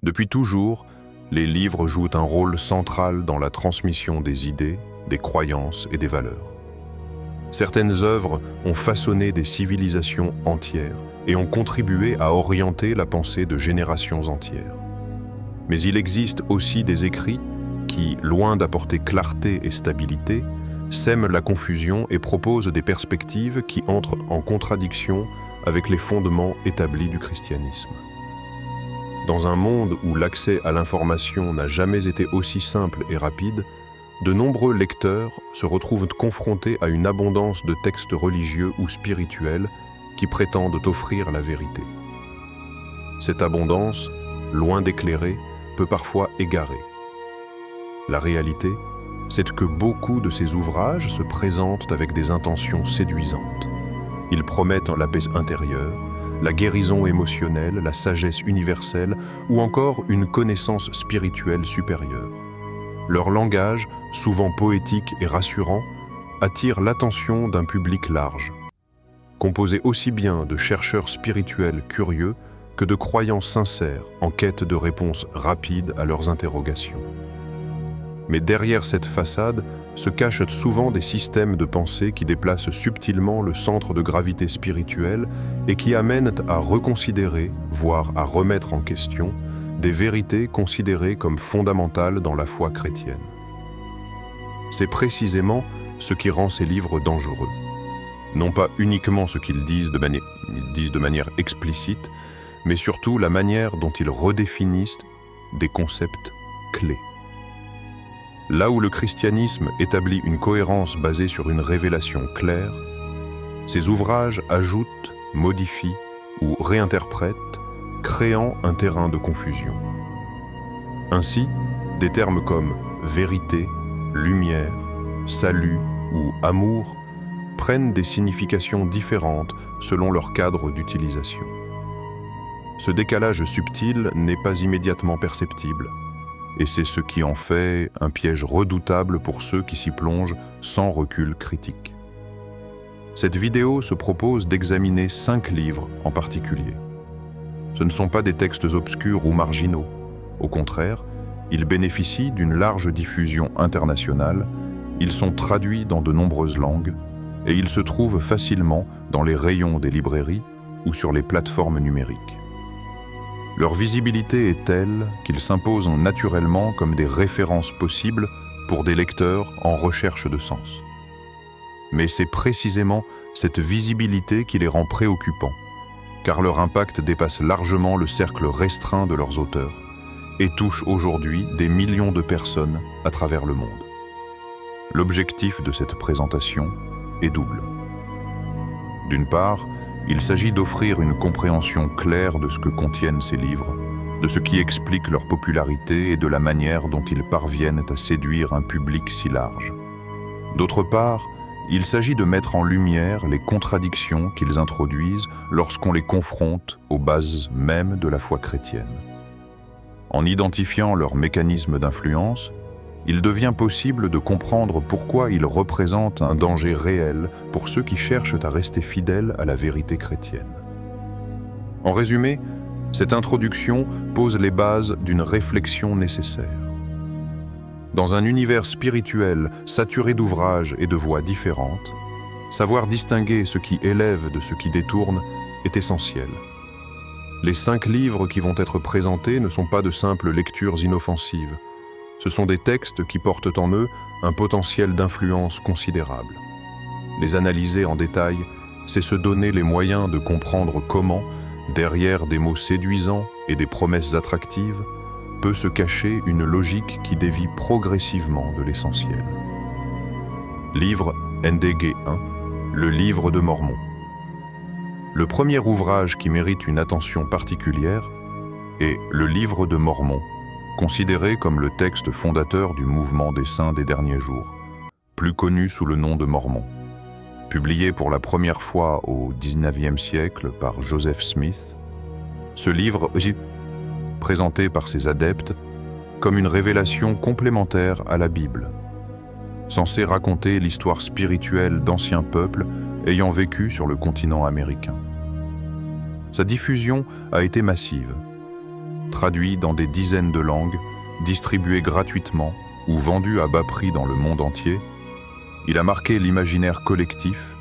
Depuis toujours, les livres jouent un rôle central dans la transmission des idées, des croyances et des valeurs. Certaines œuvres ont façonné des civilisations entières et ont contribué à orienter la pensée de générations entières. Mais il existe aussi des écrits qui, loin d'apporter clarté et stabilité, sèment la confusion et proposent des perspectives qui entrent en contradiction avec les fondements établis du christianisme. Dans un monde où l'accès à l'information n'a jamais été aussi simple et rapide, de nombreux lecteurs se retrouvent confrontés à une abondance de textes religieux ou spirituels qui prétendent offrir la vérité. Cette abondance, loin d'éclairer, peut parfois égarer. La réalité, c'est que beaucoup de ces ouvrages se présentent avec des intentions séduisantes. Ils promettent la paix intérieure, la guérison émotionnelle, la sagesse universelle ou encore une connaissance spirituelle supérieure. Leur langage, souvent poétique et rassurant, attire l'attention d'un public large, composé aussi bien de chercheurs spirituels curieux que de croyants sincères en quête de réponses rapides à leurs interrogations. Mais derrière cette façade se cachent souvent des systèmes de pensée qui déplacent subtilement le centre de gravité spirituelle et qui amènent à reconsidérer, voire à remettre en question, des vérités considérées comme fondamentales dans la foi chrétienne. C'est précisément ce qui rend ces livres dangereux. Non pas uniquement ce qu'ils disent de manière explicite, mais surtout la manière dont ils redéfinissent des concepts clés. Là où le christianisme établit une cohérence basée sur une révélation claire, ces ouvrages ajoutent, modifient ou réinterprètent, créant un terrain de confusion. Ainsi, des termes comme vérité, lumière, salut ou amour prennent des significations différentes selon leur cadre d'utilisation. Ce décalage subtil n'est pas immédiatement perceptible, et c'est ce qui en fait un piège redoutable pour ceux qui s'y plongent sans recul critique. Cette vidéo se propose d'examiner 5 livres en particulier. Ce ne sont pas des textes obscurs ou marginaux. Au contraire, ils bénéficient d'une large diffusion internationale, ils sont traduits dans de nombreuses langues, et ils se trouvent facilement dans les rayons des librairies ou sur les plateformes numériques. Leur visibilité est telle qu'ils s'imposent naturellement comme des références possibles pour des lecteurs en recherche de sens. Mais c'est précisément cette visibilité qui les rend préoccupants, car leur impact dépasse largement le cercle restreint de leurs auteurs et touche aujourd'hui des millions de personnes à travers le monde. L'objectif de cette présentation est double. D'une part, il s'agit d'offrir une compréhension claire de ce que contiennent ces livres, de ce qui explique leur popularité et de la manière dont ils parviennent à séduire un public si large. D'autre part, il s'agit de mettre en lumière les contradictions qu'ils introduisent lorsqu'on les confronte aux bases mêmes de la foi chrétienne. En identifiant leurs mécanismes d'influence, il devient possible de comprendre pourquoi ils représentent un danger réel pour ceux qui cherchent à rester fidèles à la vérité chrétienne. En résumé, cette introduction pose les bases d'une réflexion nécessaire. Dans un univers spirituel saturé d'ouvrages et de voix différentes, savoir distinguer ce qui élève de ce qui détourne est essentiel. Les 5 livres qui vont être présentés ne sont pas de simples lectures inoffensives. Ce sont des textes qui portent en eux un potentiel d'influence considérable. Les analyser en détail, c'est se donner les moyens de comprendre comment, derrière des mots séduisants et des promesses attractives, peut se cacher une logique qui dévie progressivement de l'essentiel. Livre NDG 1, le livre de Mormon. Le premier ouvrage qui mérite une attention particulière est le livre de Mormon, considéré comme le texte fondateur du mouvement des saints des derniers jours, plus connu sous le nom de Mormon. Publié pour la première fois au XIXe siècle par Joseph Smith, ce livre est présenté par ses adeptes comme une révélation complémentaire à la Bible, censé raconter l'histoire spirituelle d'anciens peuples ayant vécu sur le continent américain. Sa diffusion a été massive. traduit dans des dizaines de langues, distribué gratuitement ou vendu à bas prix dans le monde entier, il a marqué l'imaginaire collectif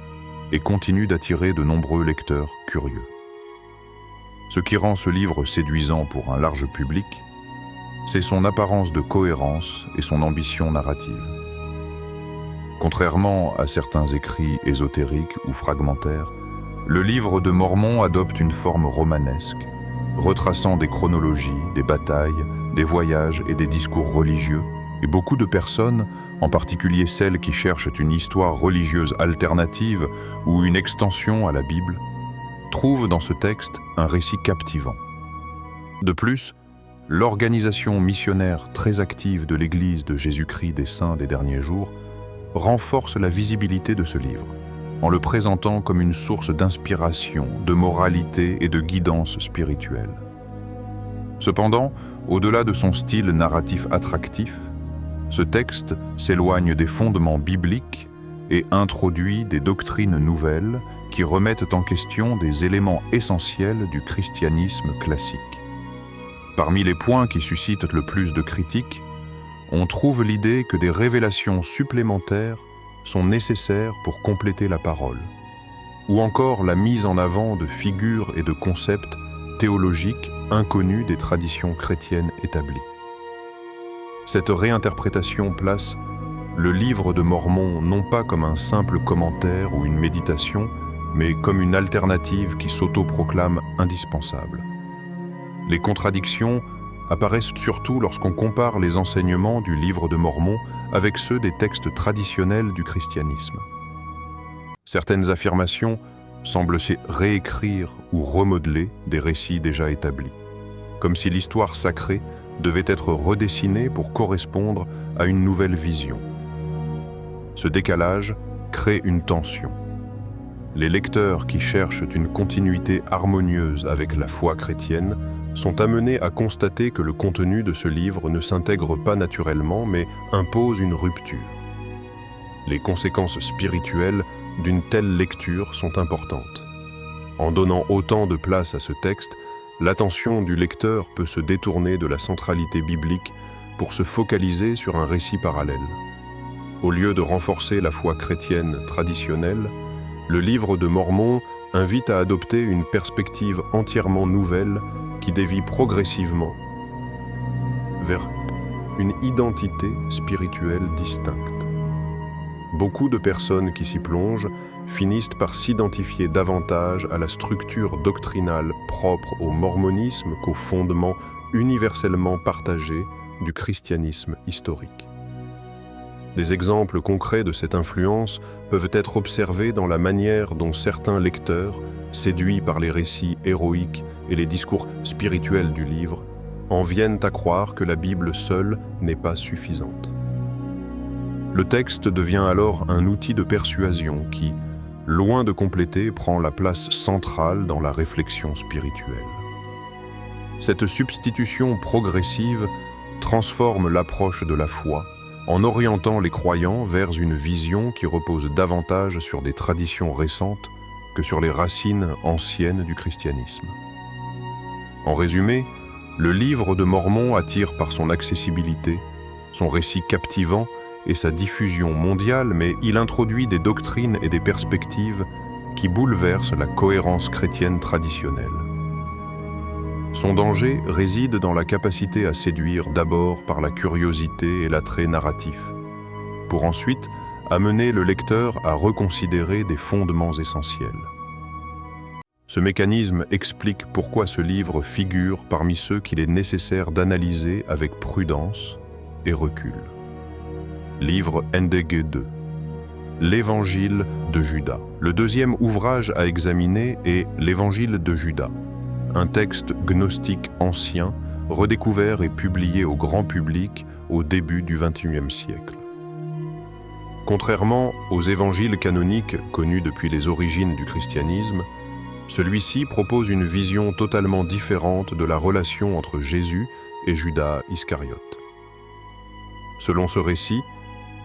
et continue d'attirer de nombreux lecteurs curieux. Ce qui rend ce livre séduisant pour un large public, c'est son apparence de cohérence et son ambition narrative. Contrairement à certains écrits ésotériques ou fragmentaires, le livre de Mormon adopte une forme romanesque, retraçant des chronologies, des batailles, des voyages et des discours religieux, et beaucoup de personnes, en particulier celles qui cherchent une histoire religieuse alternative ou une extension à la Bible, trouvent dans ce texte un récit captivant. De plus, l'organisation missionnaire très active de l'Église de Jésus-Christ des Saints des derniers jours renforce la visibilité de ce livre, en le présentant comme une source d'inspiration, de moralité et de guidance spirituelle. Cependant, au-delà de son style narratif attractif, ce texte s'éloigne des fondements bibliques et introduit des doctrines nouvelles qui remettent en question des éléments essentiels du christianisme classique. Parmi les points qui suscitent le plus de critiques, on trouve l'idée que des révélations supplémentaires sont nécessaires pour compléter la parole, ou encore la mise en avant de figures et de concepts théologiques inconnus des traditions chrétiennes établies. Cette réinterprétation place le livre de Mormon non pas comme un simple commentaire ou une méditation, mais comme une alternative qui s'autoproclame indispensable. Les contradictions apparaissent surtout lorsqu'on compare les enseignements du livre de Mormon avec ceux des textes traditionnels du christianisme. Certaines affirmations semblent réécrire ou remodeler des récits déjà établis, comme si l'histoire sacrée devait être redessinée pour correspondre à une nouvelle vision. Ce décalage crée une tension. Les lecteurs qui cherchent une continuité harmonieuse avec la foi chrétienne sont amenés à constater que le contenu de ce livre ne s'intègre pas naturellement, mais impose une rupture. Les conséquences spirituelles d'une telle lecture sont importantes. En donnant autant de place à ce texte, l'attention du lecteur peut se détourner de la centralité biblique pour se focaliser sur un récit parallèle. Au lieu de renforcer la foi chrétienne traditionnelle, le livre de Mormon invite à adopter une perspective entièrement nouvelle qui dévie progressivement vers une identité spirituelle distincte. Beaucoup de personnes qui s'y plongent finissent par s'identifier davantage à la structure doctrinale propre au mormonisme qu'aux fondements universellement partagés du christianisme historique. Des exemples concrets de cette influence peuvent être observés dans la manière dont certains lecteurs, séduits par les récits héroïques et les discours spirituels du livre, en viennent à croire que la Bible seule n'est pas suffisante. Le texte devient alors un outil de persuasion qui, loin de compléter, prend la place centrale dans la réflexion spirituelle. Cette substitution progressive transforme l'approche de la foi en orientant les croyants vers une vision qui repose davantage sur des traditions récentes que sur les racines anciennes du christianisme. En résumé, le livre de Mormon attire par son accessibilité, son récit captivant et sa diffusion mondiale, mais il introduit des doctrines et des perspectives qui bouleversent la cohérence chrétienne traditionnelle. Son danger réside dans la capacité à séduire d'abord par la curiosité et l'attrait narratif, pour ensuite amener le lecteur à reconsidérer des fondements essentiels. Ce mécanisme explique pourquoi ce livre figure parmi ceux qu'il est nécessaire d'analyser avec prudence et recul. Livre NDG 2. L'Évangile de Judas. Le deuxième ouvrage à examiner est l'Évangile de Judas, un texte gnostique ancien, redécouvert et publié au grand public au début du XXIe siècle. Contrairement aux évangiles canoniques connus depuis les origines du christianisme, celui-ci propose une vision totalement différente de la relation entre Jésus et Judas Iscariote. Selon ce récit,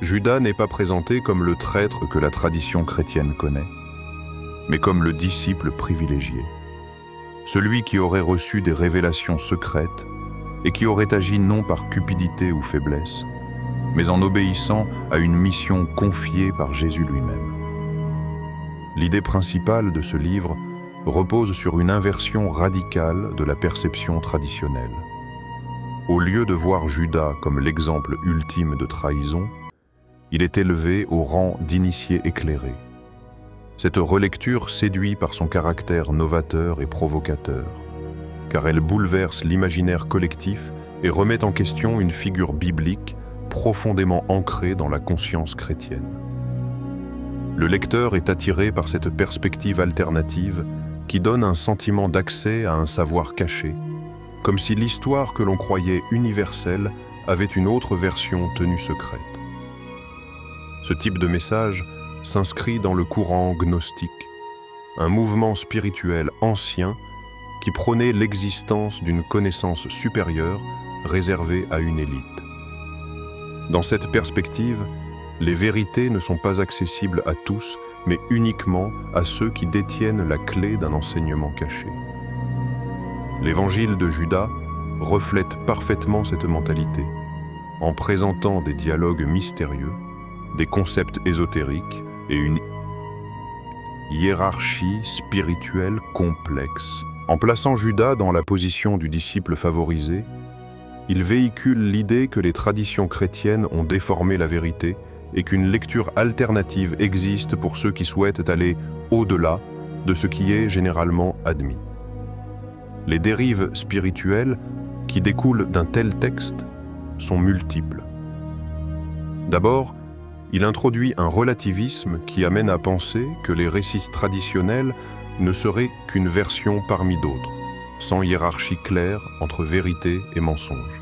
Judas n'est pas présenté comme le traître que la tradition chrétienne connaît, mais comme le disciple privilégié, celui qui aurait reçu des révélations secrètes et qui aurait agi non par cupidité ou faiblesse, mais en obéissant à une mission confiée par Jésus lui-même. L'idée principale de ce livre repose sur une inversion radicale de la perception traditionnelle. Au lieu de voir Judas comme l'exemple ultime de trahison, il est élevé au rang d'initié éclairé. Cette relecture séduit par son caractère novateur et provocateur, car elle bouleverse l'imaginaire collectif et remet en question une figure biblique profondément ancrée dans la conscience chrétienne. Le lecteur est attiré par cette perspective alternative qui donne un sentiment d'accès à un savoir caché, comme si l'histoire que l'on croyait universelle avait une autre version tenue secrète. Ce type de message s'inscrit dans le courant gnostique, un mouvement spirituel ancien qui prônait l'existence d'une connaissance supérieure réservée à une élite. Dans cette perspective, les vérités ne sont pas accessibles à tous, mais uniquement à ceux qui détiennent la clé d'un enseignement caché. L'évangile de Judas reflète parfaitement cette mentalité, en présentant des dialogues mystérieux, des concepts ésotériques et une hiérarchie spirituelle complexe. En plaçant Judas dans la position du disciple favorisé, il véhicule l'idée que les traditions chrétiennes ont déformé la vérité et qu'une lecture alternative existe pour ceux qui souhaitent aller au-delà de ce qui est généralement admis. Les dérives spirituelles qui découlent d'un tel texte sont multiples. D'abord, il introduit un relativisme qui amène à penser que les récits traditionnels ne seraient qu'une version parmi d'autres, sans hiérarchie claire entre vérité et mensonge.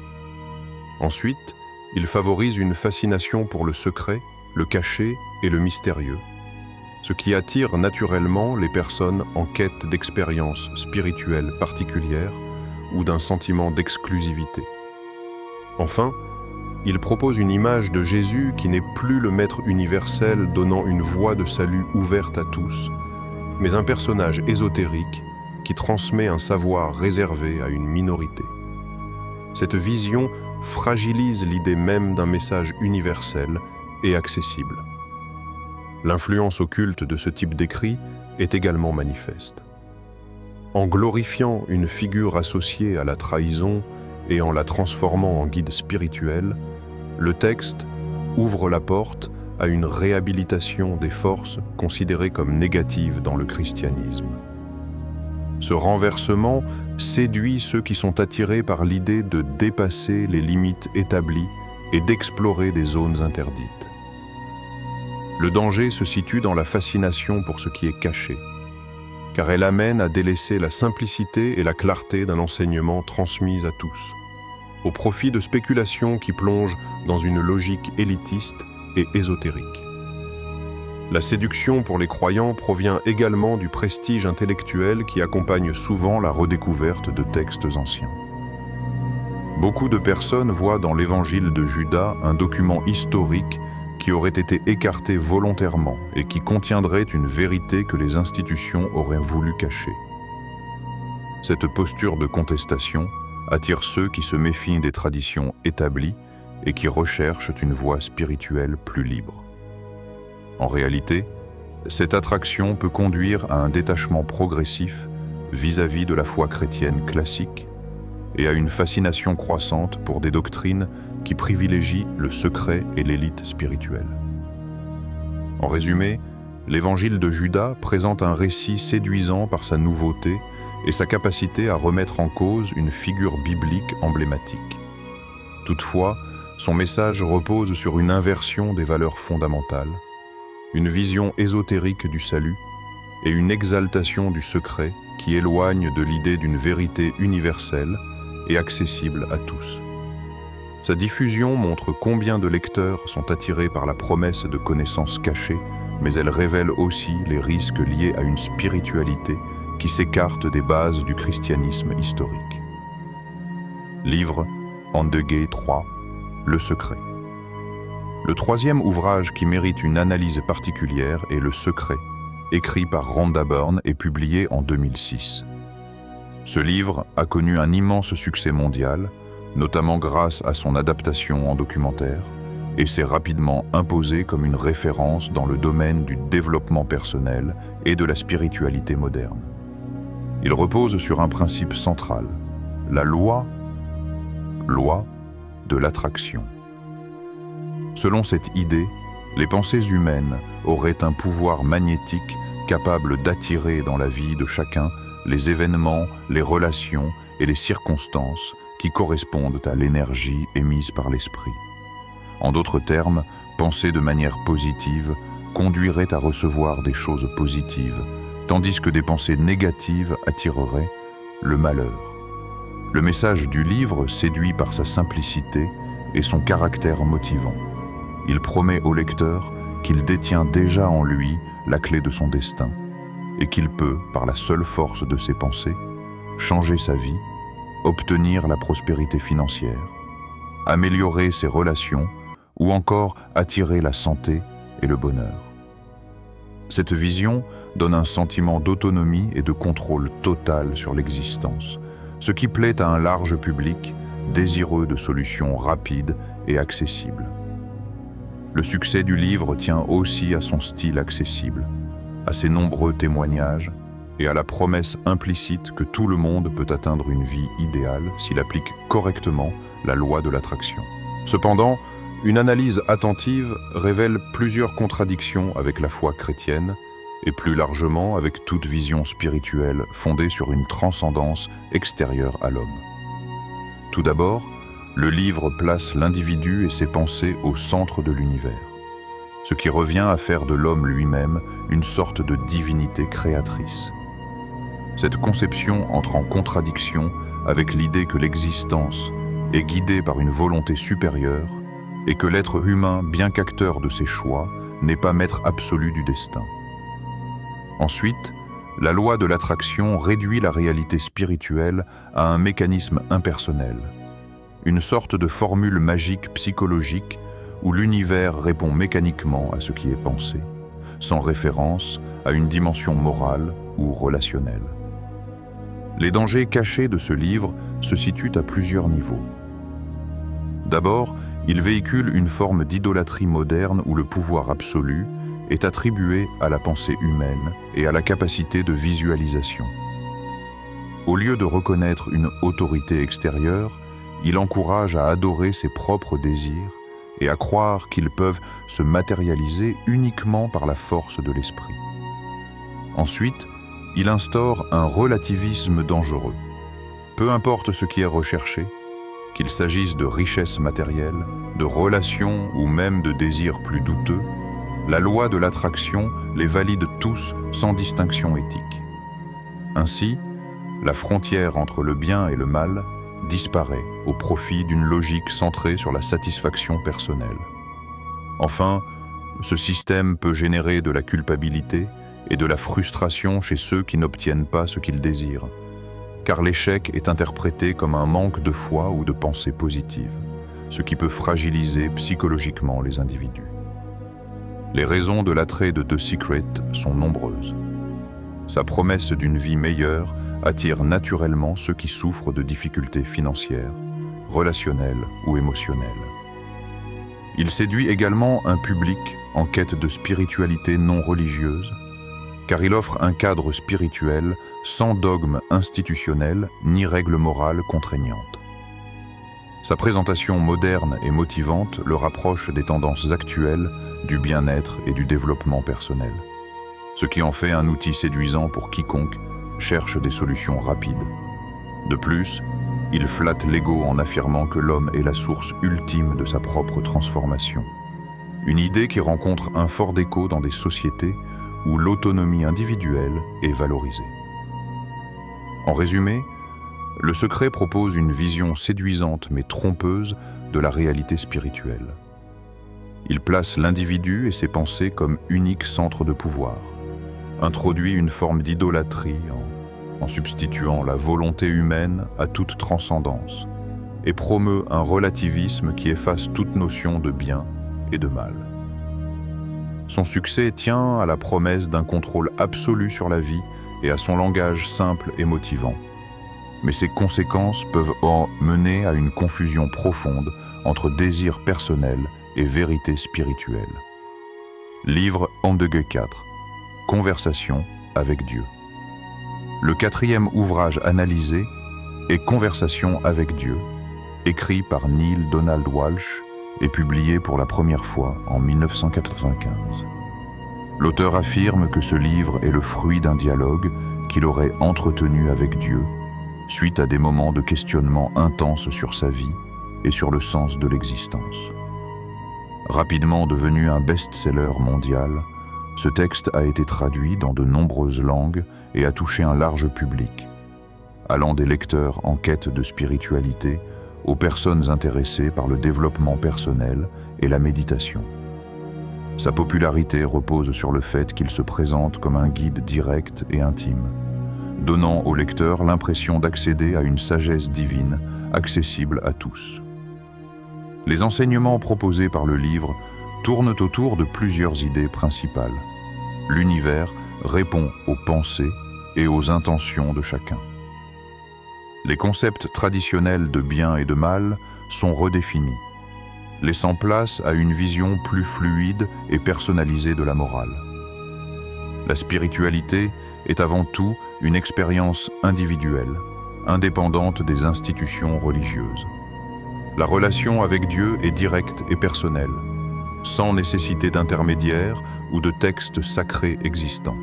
Ensuite, il favorise une fascination pour le secret, le caché et le mystérieux, ce qui attire naturellement les personnes en quête d'expériences spirituelles particulières ou d'un sentiment d'exclusivité. Enfin, il propose une image de Jésus qui n'est plus le maître universel donnant une voie de salut ouverte à tous, mais un personnage ésotérique qui transmet un savoir réservé à une minorité. Cette vision fragilise l'idée même d'un message universel et accessible. L'influence occulte de ce type d'écrit est également manifeste. En glorifiant une figure associée à la trahison et en la transformant en guide spirituel, le texte ouvre la porte à une réhabilitation des forces considérées comme négatives dans le christianisme. Ce renversement séduit ceux qui sont attirés par l'idée de dépasser les limites établies et d'explorer des zones interdites. Le danger se situe dans la fascination pour ce qui est caché, car elle amène à délaisser la simplicité et la clarté d'un enseignement transmis à tous, au profit de spéculations qui plongent dans une logique élitiste et ésotérique. La séduction pour les croyants provient également du prestige intellectuel qui accompagne souvent la redécouverte de textes anciens. Beaucoup de personnes voient dans l'évangile de Judas un document historique qui aurait été écarté volontairement et qui contiendrait une vérité que les institutions auraient voulu cacher. Cette posture de contestation attire ceux qui se méfient des traditions établies et qui recherchent une voie spirituelle plus libre. En réalité, cette attraction peut conduire à un détachement progressif vis-à-vis de la foi chrétienne classique et à une fascination croissante pour des doctrines qui privilégient le secret et l'élite spirituelle. En résumé, l'évangile de Judas présente un récit séduisant par sa nouveauté et sa capacité à remettre en cause une figure biblique emblématique. Toutefois, son message repose sur une inversion des valeurs fondamentales, une vision ésotérique du salut et une exaltation du secret qui éloigne de l'idée d'une vérité universelle et accessible à tous. Sa diffusion montre combien de lecteurs sont attirés par la promesse de connaissances cachées, mais elle révèle aussi les risques liés à une spiritualité qui s'écarte des bases du christianisme historique. Livre Andegay 3, Le secret. Le troisième ouvrage qui mérite une analyse particulière est Le secret, écrit par Rhonda Byrne et publié en 2006. Ce livre a connu un immense succès mondial, notamment grâce à son adaptation en documentaire, et s'est rapidement imposé comme une référence dans le domaine du développement personnel et de la spiritualité moderne. Il repose sur un principe central, la loi de l'attraction. Selon cette idée, les pensées humaines auraient un pouvoir magnétique capable d'attirer dans la vie de chacun les événements, les relations et les circonstances qui correspondent à l'énergie émise par l'esprit. En d'autres termes, penser de manière positive conduirait à recevoir des choses positives, tandis que des pensées négatives attireraient le malheur. Le message du livre séduit par sa simplicité et son caractère motivant. Il promet au lecteur qu'il détient déjà en lui la clé de son destin et qu'il peut, par la seule force de ses pensées, changer sa vie, obtenir la prospérité financière, améliorer ses relations ou encore attirer la santé et le bonheur. Cette vision donne un sentiment d'autonomie et de contrôle total sur l'existence, ce qui plaît à un large public désireux de solutions rapides et accessibles. Le succès du livre tient aussi à son style accessible, à ses nombreux témoignages et à la promesse implicite que tout le monde peut atteindre une vie idéale s'il applique correctement la loi de l'attraction. Cependant, une analyse attentive révèle plusieurs contradictions avec la foi chrétienne et plus largement avec toute vision spirituelle fondée sur une transcendance extérieure à l'homme. Tout d'abord, le livre place l'individu et ses pensées au centre de l'univers, ce qui revient à faire de l'homme lui-même une sorte de divinité créatrice. Cette conception entre en contradiction avec l'idée que l'existence est guidée par une volonté supérieure et que l'être humain, bien qu'acteur de ses choix, n'est pas maître absolu du destin. Ensuite, la loi de l'attraction réduit la réalité spirituelle à un mécanisme impersonnel, une sorte de formule magique psychologique où l'univers répond mécaniquement à ce qui est pensé, sans référence à une dimension morale ou relationnelle. Les dangers cachés de ce livre se situent à plusieurs niveaux. D'abord, il véhicule une forme d'idolâtrie moderne où le pouvoir absolu est attribué à la pensée humaine et à la capacité de visualisation. Au lieu de reconnaître une autorité extérieure, il encourage à adorer ses propres désirs et à croire qu'ils peuvent se matérialiser uniquement par la force de l'esprit. Ensuite, il instaure un relativisme dangereux. Peu importe ce qui est recherché, qu'il s'agisse de richesses matérielles, de relations ou même de désirs plus douteux, la loi de l'attraction les valide tous sans distinction éthique. Ainsi, la frontière entre le bien et le mal disparaît au profit d'une logique centrée sur la satisfaction personnelle. Enfin, ce système peut générer de la culpabilité et de la frustration chez ceux qui n'obtiennent pas ce qu'ils désirent, car l'échec est interprété comme un manque de foi ou de pensée positive, ce qui peut fragiliser psychologiquement les individus. Les raisons de l'attrait de The Secret sont nombreuses. Sa promesse d'une vie meilleure attire naturellement ceux qui souffrent de difficultés financières, relationnelles ou émotionnelles. Il séduit également un public en quête de spiritualité non religieuse, car il offre un cadre spirituel sans dogme institutionnel ni règles morales contraignantes. Sa présentation moderne et motivante le rapproche des tendances actuelles du bien-être et du développement personnel, ce qui en fait un outil séduisant pour quiconque cherche des solutions rapides. De plus, il flatte l'ego en affirmant que l'homme est la source ultime de sa propre transformation. Une idée qui rencontre un fort écho dans des sociétés où l'autonomie individuelle est valorisée. En résumé, Le Secret propose une vision séduisante mais trompeuse de la réalité spirituelle. Il place l'individu et ses pensées comme unique centre de pouvoir, introduit une forme d'idolâtrie en substituant la volonté humaine à toute transcendance, et promeut un relativisme qui efface toute notion de bien et de mal. Son succès tient à la promesse d'un contrôle absolu sur la vie et à son langage simple et motivant. mais ces conséquences peuvent mener à une confusion profonde entre désir personnel et vérité spirituelle. Livre Andege 4. Conversation avec Dieu. Le 4e ouvrage analysé est Conversation avec Dieu, écrit par Neale Donald Walsch et publié pour la première fois en 1995. L'auteur affirme que ce livre est le fruit d'un dialogue qu'il aurait entretenu avec Dieu, suite à des moments de questionnement intenses sur sa vie et sur le sens de l'existence. Rapidement devenu un best-seller mondial, ce texte a été traduit dans de nombreuses langues et a touché un large public, allant des lecteurs en quête de spiritualité aux personnes intéressées par le développement personnel et la méditation. Sa popularité repose sur le fait qu'il se présente comme un guide direct et intime, donnant au lecteur l'impression d'accéder à une sagesse divine accessible à tous. Les enseignements proposés par le livre tournent autour de plusieurs idées principales. L'univers répond aux pensées et aux intentions de chacun. Les concepts traditionnels de bien et de mal sont redéfinis, laissant place à une vision plus fluide et personnalisée de la morale. La spiritualité est avant tout une expérience individuelle, indépendante des institutions religieuses. La relation avec Dieu est directe et personnelle, sans nécessité d'intermédiaire ou de textes sacrés existants.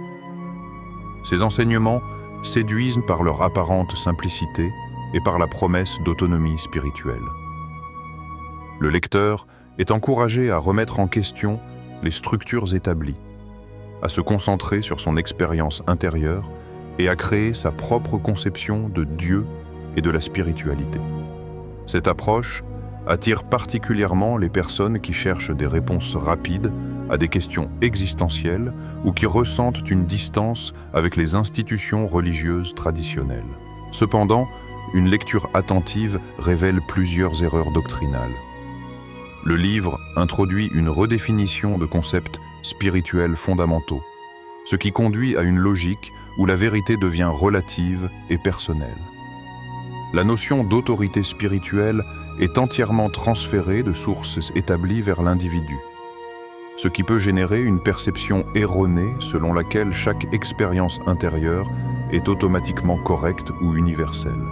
Ces enseignements séduisent par leur apparente simplicité et par la promesse d'autonomie spirituelle. Le lecteur est encouragé à remettre en question les structures établies, à se concentrer sur son expérience intérieure et à créer sa propre conception de Dieu et de la spiritualité. Cette approche attire particulièrement les personnes qui cherchent des réponses rapides à des questions existentielles ou qui ressentent une distance avec les institutions religieuses traditionnelles. Cependant, une lecture attentive révèle plusieurs erreurs doctrinales. Le livre introduit une redéfinition de concepts spirituels fondamentaux, ce qui conduit à une logique où la vérité devient relative et personnelle. La notion d'autorité spirituelle est entièrement transférée de sources établies vers l'individu, ce qui peut générer une perception erronée selon laquelle chaque expérience intérieure est automatiquement correcte ou universelle.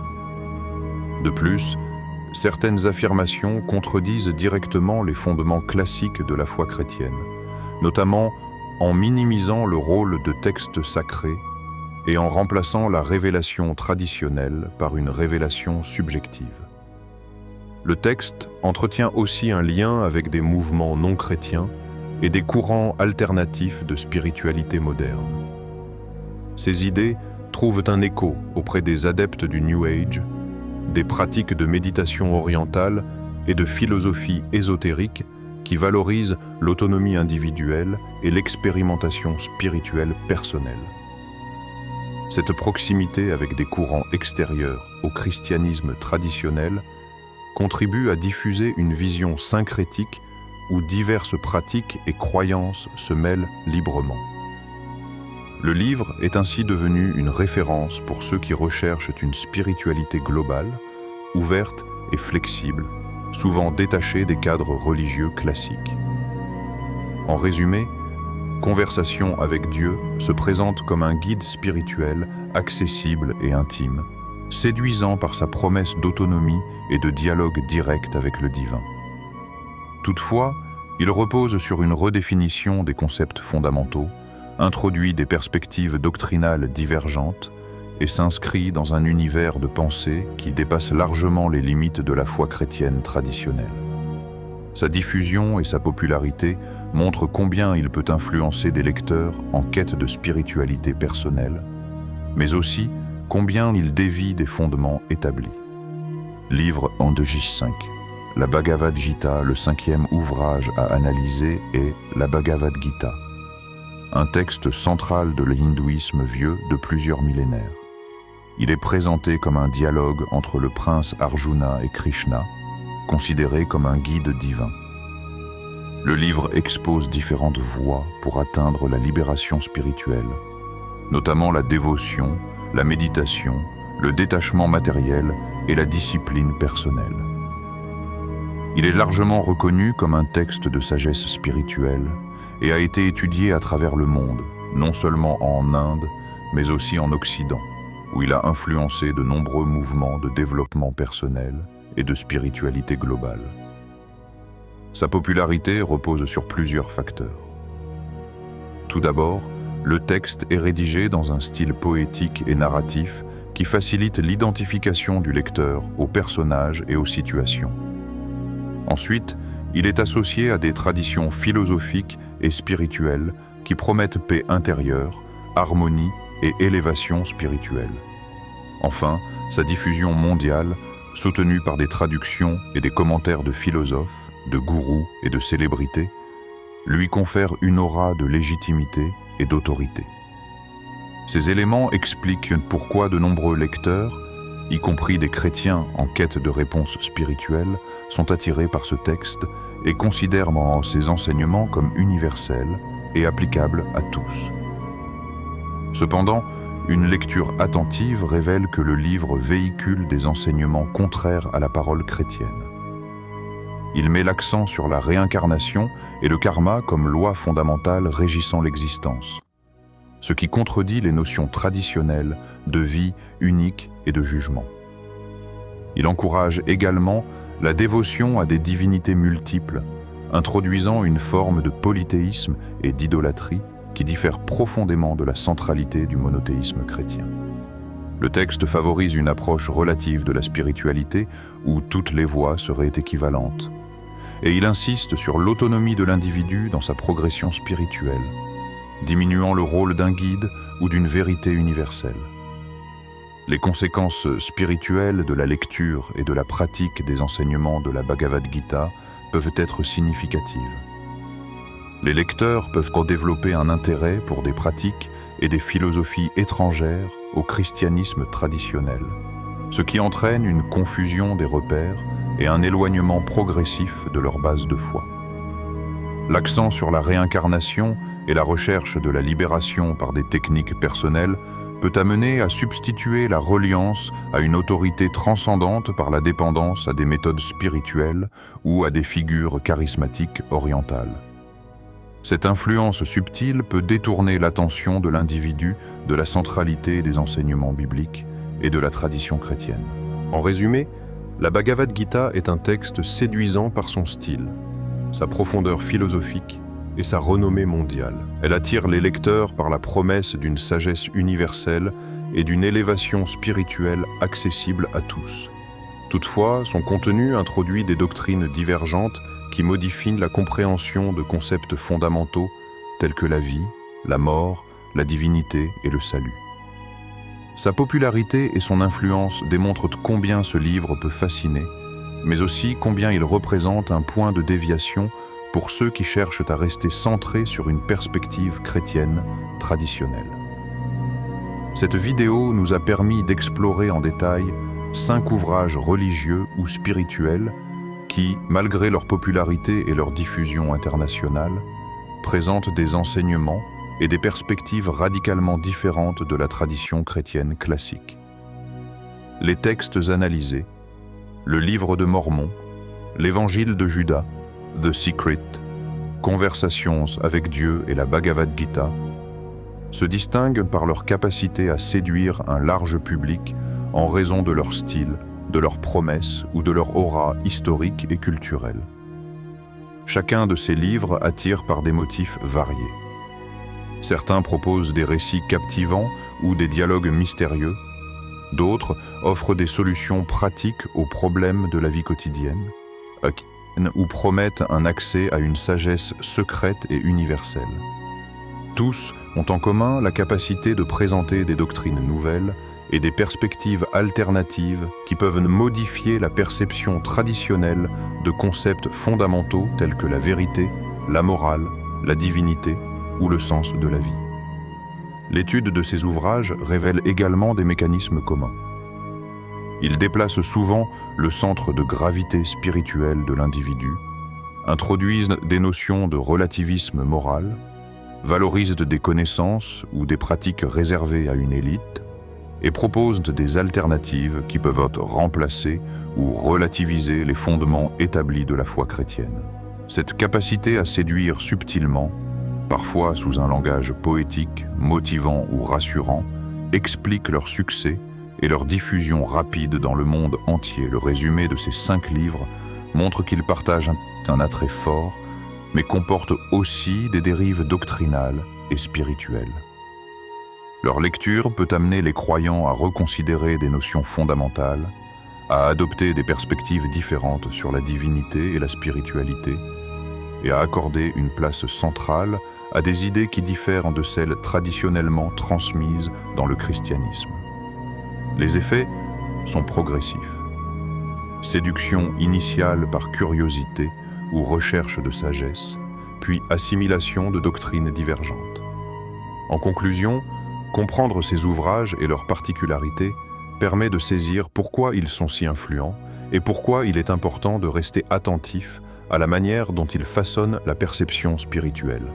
De plus, certaines affirmations contredisent directement les fondements classiques de la foi chrétienne, notamment en minimisant le rôle de textes sacrés et en remplaçant la révélation traditionnelle par une révélation subjective. Le texte entretient aussi un lien avec des mouvements non chrétiens et des courants alternatifs de spiritualité moderne. Ces idées trouvent un écho auprès des adeptes du New Age, des pratiques de méditation orientale et de philosophie ésotérique qui valorisent l'autonomie individuelle et l'expérimentation spirituelle personnelle. Cette proximité avec des courants extérieurs au christianisme traditionnel contribue à diffuser une vision syncrétique où diverses pratiques et croyances se mêlent librement. Le livre est ainsi devenu une référence pour ceux qui recherchent une spiritualité globale, ouverte et flexible, souvent détachée des cadres religieux classiques. En résumé, Conversation avec Dieu se présente comme un guide spirituel accessible et intime, séduisant par sa promesse d'autonomie et de dialogue direct avec le divin. Toutefois, il repose sur une redéfinition des concepts fondamentaux, introduit des perspectives doctrinales divergentes et s'inscrit dans un univers de pensée qui dépasse largement les limites de la foi chrétienne traditionnelle. Sa diffusion et sa popularité montrent combien il peut influencer des lecteurs en quête de spiritualité personnelle, mais aussi combien il dévie des fondements établis. Livre Andege 5. La Bhagavad Gita, le 5e ouvrage à analyser, est la Bhagavad Gita, un texte central de l'hindouisme vieux de plusieurs millénaires. Il est présenté comme un dialogue entre le prince Arjuna et Krishna, considéré comme un guide divin. Le livre expose différentes voies pour atteindre la libération spirituelle, notamment la dévotion, la méditation, le détachement matériel et la discipline personnelle. Il est largement reconnu comme un texte de sagesse spirituelle et a été étudié à travers le monde, non seulement en Inde, mais aussi en Occident, où il a influencé de nombreux mouvements de développement personnel et de spiritualité globale. Sa popularité repose sur plusieurs facteurs. Tout d'abord, le texte est rédigé dans un style poétique et narratif qui facilite l'identification du lecteur aux personnages et aux situations. Ensuite, il est associé à des traditions philosophiques et spirituelles qui promettent paix intérieure, harmonie et élévation spirituelle. Enfin, sa diffusion mondiale, soutenue par des traductions et des commentaires de philosophes, de gourous et de célébrités, lui confère une aura de légitimité et d'autorité. Ces éléments expliquent pourquoi de nombreux lecteurs, y compris des chrétiens en quête de réponses spirituelles, sont attirés par ce texte et considèrent ses enseignements comme universels et applicables à tous. Cependant, une lecture attentive révèle que le livre véhicule des enseignements contraires à la parole chrétienne. Il met l'accent sur la réincarnation et le karma comme loi fondamentale régissant l'existence, ce qui contredit les notions traditionnelles de vie unique et de jugement. Il encourage également la dévotion à des divinités multiples, introduisant une forme de polythéisme et d'idolâtrie qui diffère profondément de la centralité du monothéisme chrétien. Le texte favorise une approche relative de la spiritualité où toutes les voies seraient équivalentes, et il insiste sur l'autonomie de l'individu dans sa progression spirituelle, diminuant le rôle d'un guide ou d'une vérité universelle. Les conséquences spirituelles de la lecture et de la pratique des enseignements de la Bhagavad Gita peuvent être significatives. Les lecteurs peuvent en développer un intérêt pour des pratiques et des philosophies étrangères au christianisme traditionnel, ce qui entraîne une confusion des repères et un éloignement progressif de leur base de foi. L'accent sur la réincarnation et la recherche de la libération par des techniques personnelles peut amener à substituer la reliance à une autorité transcendante par la dépendance à des méthodes spirituelles ou à des figures charismatiques orientales. Cette influence subtile peut détourner l'attention de l'individu de la centralité des enseignements bibliques et de la tradition chrétienne. En résumé, la Bhagavad Gita est un texte séduisant par son style, sa profondeur philosophique et sa renommée mondiale. Elle attire les lecteurs par la promesse d'une sagesse universelle et d'une élévation spirituelle accessible à tous. Toutefois, son contenu introduit des doctrines divergentes qui modifient la compréhension de concepts fondamentaux tels que la vie, la mort, la divinité et le salut. Sa popularité et son influence démontrent combien ce livre peut fasciner, mais aussi combien il représente un point de déviation pour ceux qui cherchent à rester centrés sur une perspective chrétienne traditionnelle. Cette vidéo nous a permis d'explorer en détail 5 ouvrages religieux ou spirituels qui, malgré leur popularité et leur diffusion internationale, présentent des enseignements et des perspectives radicalement différentes de la tradition chrétienne classique. Les textes analysés, le Livre de Mormon, l'Évangile de Judas, The Secret, Conversations avec Dieu et la Bhagavad Gita, se distinguent par leur capacité à séduire un large public en raison de leur style, de leurs promesses ou de leur aura historique et culturelle. Chacun de ces livres attire par des motifs variés. Certains proposent des récits captivants ou des dialogues mystérieux, d'autres offrent des solutions pratiques aux problèmes de la vie quotidienne, ou promettent un accès à une sagesse secrète et universelle. Tous ont en commun la capacité de présenter des doctrines nouvelles et des perspectives alternatives qui peuvent modifier la perception traditionnelle de concepts fondamentaux tels que la vérité, la morale, la divinité ou le sens de la vie. L'étude de ces ouvrages révèle également des mécanismes communs. Ils déplacent souvent le centre de gravité spirituelle de l'individu, introduisent des notions de relativisme moral, valorisent des connaissances ou des pratiques réservées à une élite, et proposent des alternatives qui peuvent remplacer ou relativiser les fondements établis de la foi chrétienne. Cette capacité à séduire subtilement, parfois sous un langage poétique, motivant ou rassurant, explique leur succès et leur diffusion rapide dans le monde entier. Le résumé de ces 5 livres montre qu'ils partagent un attrait fort, mais comportent aussi des dérives doctrinales et spirituelles. Leur lecture peut amener les croyants à reconsidérer des notions fondamentales, à adopter des perspectives différentes sur la divinité et la spiritualité, et à accorder une place centrale à des idées qui diffèrent de celles traditionnellement transmises dans le christianisme. Les effets sont progressifs. Séduction initiale par curiosité ou recherche de sagesse, puis assimilation de doctrines divergentes. En conclusion, comprendre ces ouvrages et leurs particularités permet de saisir pourquoi ils sont si influents et pourquoi il est important de rester attentif à la manière dont ils façonnent la perception spirituelle.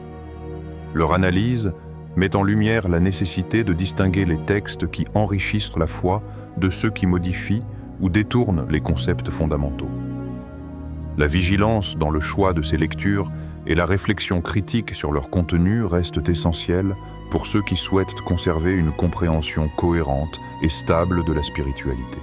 Leur analyse met en lumière la nécessité de distinguer les textes qui enrichissent la foi de ceux qui modifient ou détournent les concepts fondamentaux. La vigilance dans le choix de ces lectures et la réflexion critique sur leur contenu restent essentielles pour ceux qui souhaitent conserver une compréhension cohérente et stable de la spiritualité.